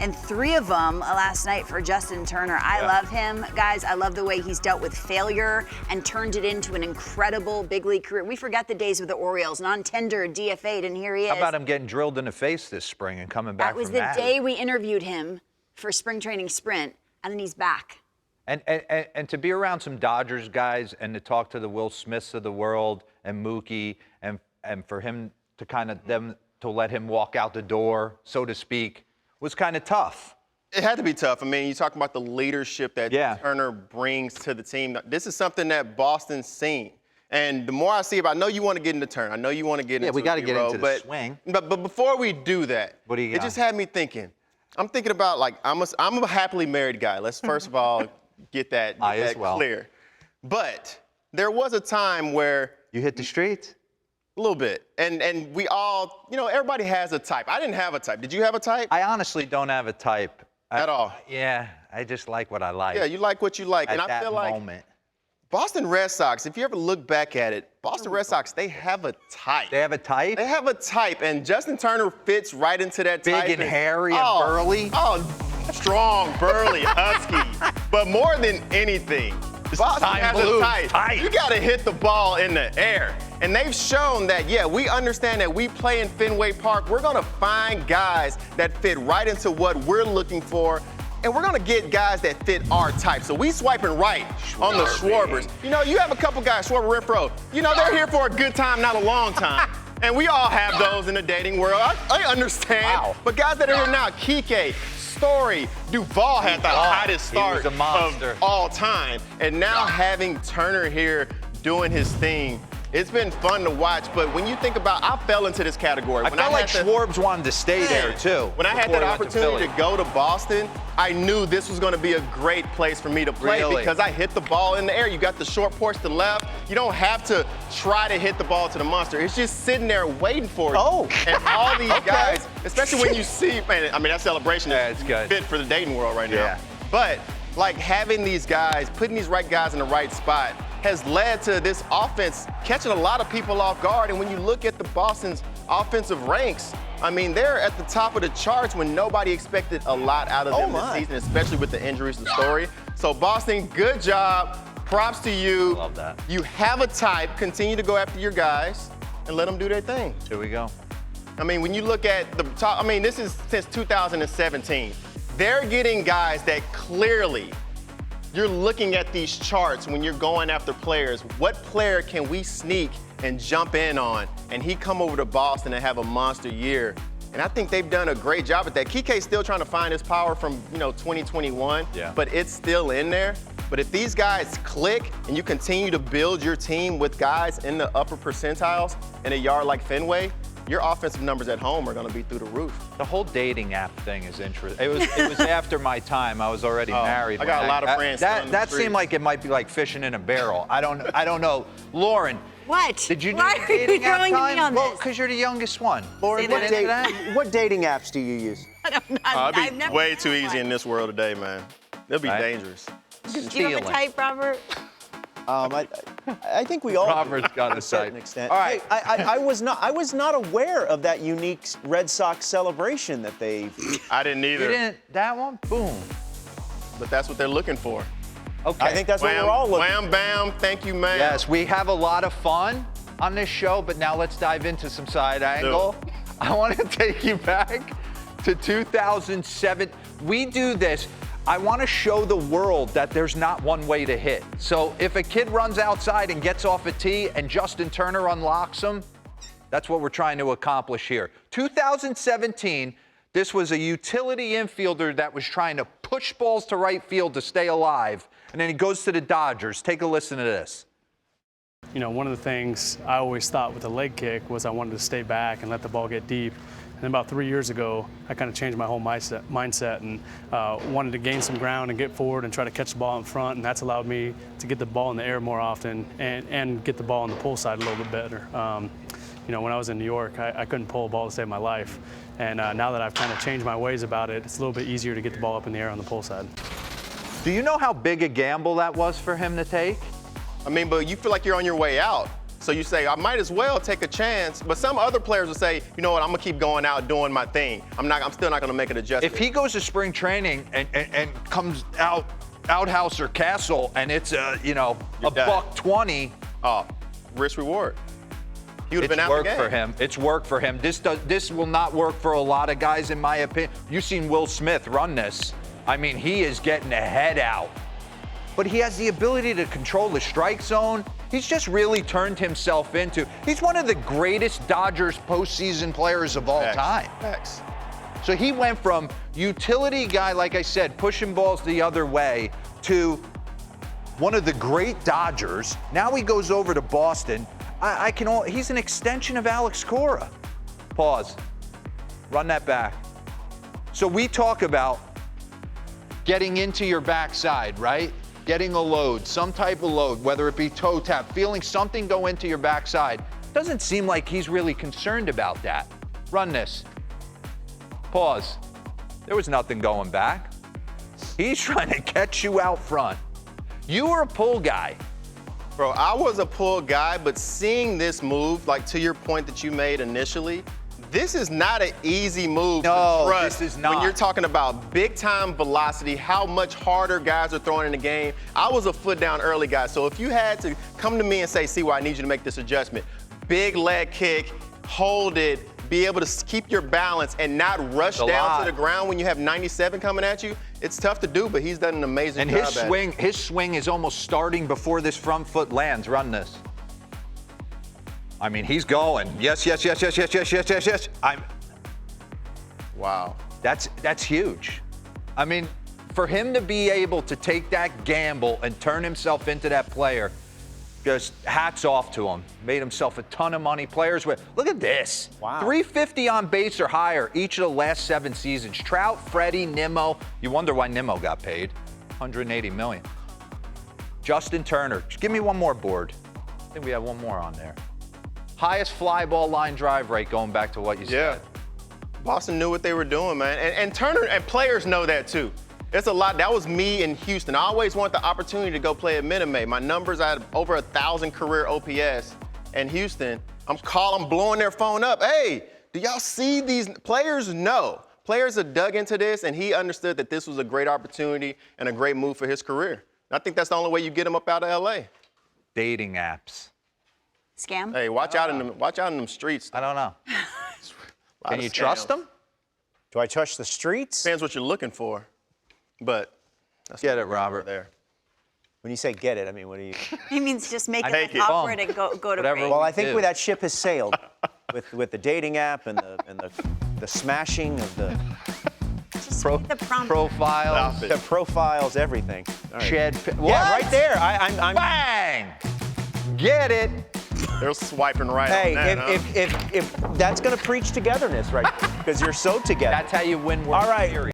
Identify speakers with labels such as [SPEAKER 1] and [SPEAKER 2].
[SPEAKER 1] and 3 of them last night for Justin Turner. I love him, guys. I love the way he's dealt with failure and turned it into an incredible big league career. We forgot the days with the Orioles, non-tender, DFA'd, and here he is.
[SPEAKER 2] How about him getting drilled in the face this spring and coming back from that?
[SPEAKER 1] That was the day we interviewed him for spring training sprint, and then he's back.
[SPEAKER 2] And to be around some Dodgers guys and to talk to the Will Smiths of the world and Mookie and for him to kind of them to let him walk out the door, so to speak, was kind of tough.
[SPEAKER 3] It had to be tough. I mean, you talk about the leadership that Turner brings to the team. This is something that Boston's seen. And the more I see about, I know you want to get into Turner. I know you want to get into
[SPEAKER 2] we got to get into the
[SPEAKER 3] but,
[SPEAKER 2] swing.
[SPEAKER 3] But before we do that,
[SPEAKER 2] what do you got?
[SPEAKER 3] It just had me thinking. I'm thinking about, like, I'm a happily married guy. Let's first of all get that clear. But there was a time where
[SPEAKER 2] you hit the streets.
[SPEAKER 3] A little bit. And we all, everybody has a type. I didn't have a type. Did you have a type?
[SPEAKER 2] I honestly don't have a type.
[SPEAKER 3] At all?
[SPEAKER 2] Yeah, I just like what I like.
[SPEAKER 3] Yeah, you like what you like.
[SPEAKER 2] And
[SPEAKER 3] I feel like Boston Red Sox, if you ever look back at it, Boston Red Sox, they have a type.
[SPEAKER 2] They have a type?
[SPEAKER 3] They have a type, and Justin Turner fits right into that type.
[SPEAKER 2] Big and hairy and burly?
[SPEAKER 3] Oh, strong, burly, husky. But more than anything, Boston has a type. You got to hit the ball in the air. And they've shown that, we understand that we play in Fenway Park. We're going to find guys that fit right into what we're looking for. And we're going to get guys that fit our type. So we swiping right on the Schwarbers. You have a couple guys, Schwarber, Renfroe. They're here for a good time, not a long time. And we all have those in the dating world. I understand. Wow. But guys that are here now, Kike, Story, Duvall had the hottest start of all time. And now having Turner here doing his thing, it's been fun to watch, but when you think about, I fell into this category.
[SPEAKER 2] I felt like Schwarbs wanted to stay there, too.
[SPEAKER 3] When I had that opportunity to go to Boston, I knew this was going to be a great place for me to play because I hit the ball in the air. You got the short porch to the left. You don't have to try to hit the ball to the monster. It's just sitting there waiting for you. And all these guys, especially when you see, that celebration is fit for the dating world right now. But, like, having these guys, putting these right guys in the right spot, has led to this offense catching a lot of people off guard. And when you look at the Boston's offensive ranks, they're at the top of the charts when nobody expected a lot out of them this season, especially with the injuries to Story. So Boston, good job. Props to you.
[SPEAKER 2] Love that.
[SPEAKER 3] You have a type. Continue to go after your guys and let them do their thing.
[SPEAKER 2] Here we go.
[SPEAKER 3] When you look at the top, this is since 2017. They're getting guys that clearly you're looking at these charts when you're going after players. What player can we sneak and jump in on? And he come over to Boston and have a monster year. And I think they've done a great job at that. Kike's still trying to find his power from 2021, but it's still in there. But if these guys click and you continue to build your team with guys in the upper percentiles in a yard like Fenway, your offensive numbers at home are going to be through the roof.
[SPEAKER 2] The whole dating app thing is interesting. It was after my time. I was already married.
[SPEAKER 3] I got a lot of friends.
[SPEAKER 2] That seemed like it might be like fishing in a barrel. I don't know. Lauren.
[SPEAKER 1] What?
[SPEAKER 2] Did you do
[SPEAKER 1] Why
[SPEAKER 2] the dating app
[SPEAKER 1] throwing
[SPEAKER 2] time?
[SPEAKER 1] me on
[SPEAKER 2] Well,
[SPEAKER 1] this?
[SPEAKER 2] because you're the youngest one.
[SPEAKER 4] Lauren, what dating apps do you use?
[SPEAKER 3] It'd be way too easy in this world today, man. It'll be dangerous.
[SPEAKER 1] Do you have a type, Robert?
[SPEAKER 4] I think we all
[SPEAKER 2] Robert's got
[SPEAKER 4] to a certain
[SPEAKER 2] type.
[SPEAKER 4] extent.
[SPEAKER 2] All right.
[SPEAKER 4] I was not aware of that unique Red Sox celebration that they.
[SPEAKER 3] I didn't either.
[SPEAKER 2] You didn't? That one? Boom.
[SPEAKER 3] But that's what they're looking for.
[SPEAKER 2] Okay.
[SPEAKER 4] I think that's what we're all looking for.
[SPEAKER 3] Wham, bam, thank you, man.
[SPEAKER 2] Yes, we have a lot of fun on this show, but now let's dive into some side angle. I want to take you back to 2007. We do this. I want to show the world that there's not one way to hit. So if a kid runs outside and gets off a tee and Justin Turner unlocks him, that's what we're trying to accomplish here. 2017, this was a utility infielder that was trying to push balls to right field to stay alive. And then he goes to the Dodgers. Take a listen to this.
[SPEAKER 5] One of the things I always thought with the leg kick was I wanted to stay back and let the ball get deep. And about 3 years ago, I kind of changed my whole mindset and wanted to gain some ground and get forward and try to catch the ball in front. And that's allowed me to get the ball in the air more often and get the ball on the pull side a little bit better. When I was in New York, I couldn't pull a ball to save my life. And now that I've kind of changed my ways about it, it's a little bit easier to get the ball up in the air on the pull side.
[SPEAKER 2] Do you know how big a gamble that was for him to take?
[SPEAKER 3] But you feel like you're on your way out. So you say, I might as well take a chance. But some other players will say, you know what, I'm gonna keep going out doing my thing. I'm still not gonna make an adjustment.
[SPEAKER 2] If he goes to spring training and comes out outhouse or castle and it's a
[SPEAKER 3] You're done.
[SPEAKER 2] $120,
[SPEAKER 3] risk reward. He would have
[SPEAKER 2] it's
[SPEAKER 3] been out the
[SPEAKER 2] work
[SPEAKER 3] game.
[SPEAKER 2] for him. It's work for him. This will not work for a lot of guys, in my opinion. You've seen Will Smith run this. I mean, he is getting the head out. But he has the ability to control the strike zone. He's just really turned himself into. He's one of the greatest Dodgers postseason players of all time.
[SPEAKER 3] Facts.
[SPEAKER 2] So he went from utility guy, like I said, pushing balls the other way, to one of the great Dodgers. Now he goes over to Boston. He's an extension of Alex Cora. Pause. Run that back. So we talk about getting into your backside, right? Getting a load, some type of load, whether it be toe tap, feeling something go into your backside. Doesn't seem like he's really concerned about that. Run this. Pause. There was nothing going back. He's trying to catch you out front. You were a pull guy.
[SPEAKER 3] Bro, I was a pull guy, but seeing this move, like to your point that you made initially, this is not an easy move
[SPEAKER 2] No,
[SPEAKER 3] to trust.
[SPEAKER 2] this is not.
[SPEAKER 3] When you're talking about big time velocity, how much harder guys are throwing in the game. I was a foot down early guy, so if you had to come to me and say, see, I need you to make this adjustment, big leg kick, hold it, be able to keep your balance and not rush down to the ground when you have 97 coming at you, it's tough to do, but he's done an amazing
[SPEAKER 2] And
[SPEAKER 3] job at it.
[SPEAKER 2] his swing is almost starting before this front foot lands. Run this. I mean, he's going. Yes.
[SPEAKER 3] Wow.
[SPEAKER 2] That's huge. I mean, for him to be able to take that gamble and turn himself into that player, just hats off to him. Made himself a ton of money. Players with, look at this.
[SPEAKER 4] Wow.
[SPEAKER 2] 350 on base or higher each of the last 7 seasons. Trout, Freddie, Nimmo. You wonder why Nimmo got paid. $180 million. Justin Turner. Just give me one more board. I think we have one more on there. Highest fly ball line drive rate, going back to what you said.
[SPEAKER 3] Boston knew what they were doing, man. And Turner and players know that too. It's a lot. That was me in Houston. I always want the opportunity to go play at Minute Maid. My numbers, I had over 1,000 career OPS in Houston. I'm blowing their phone up. Hey, do y'all see these players? No. Players have dug into this, and he understood that this was a great opportunity and a great move for his career. And I think that's the only way you get him up out of LA.
[SPEAKER 2] Dating apps.
[SPEAKER 1] Scam?
[SPEAKER 3] Hey, watch out in them streets.
[SPEAKER 2] I don't know. Can you trust them?
[SPEAKER 4] Do I touch the streets?
[SPEAKER 3] Depends what you're looking for, but that's
[SPEAKER 2] Get
[SPEAKER 3] not
[SPEAKER 2] it, Robert.
[SPEAKER 3] there.
[SPEAKER 4] When you say get it, I mean, what do you?
[SPEAKER 1] He means just make
[SPEAKER 3] take
[SPEAKER 1] it
[SPEAKER 3] it.
[SPEAKER 1] awkward and go to
[SPEAKER 2] Whatever.
[SPEAKER 1] break.
[SPEAKER 4] Well, I
[SPEAKER 2] do.
[SPEAKER 4] think that ship has sailed with the dating app and the smashing of the
[SPEAKER 1] Just read the prompt.
[SPEAKER 2] Profiles.
[SPEAKER 3] Stop it.
[SPEAKER 4] the profiles, everything. All right.
[SPEAKER 2] Shed.
[SPEAKER 4] Yeah, right there. I'm
[SPEAKER 2] Bang! Get it.
[SPEAKER 3] They're swiping right
[SPEAKER 4] Hey,
[SPEAKER 3] on that, huh?
[SPEAKER 4] if that's gonna preach togetherness, right? Because you're so together.
[SPEAKER 2] That's how you win World
[SPEAKER 4] All right.
[SPEAKER 2] Series.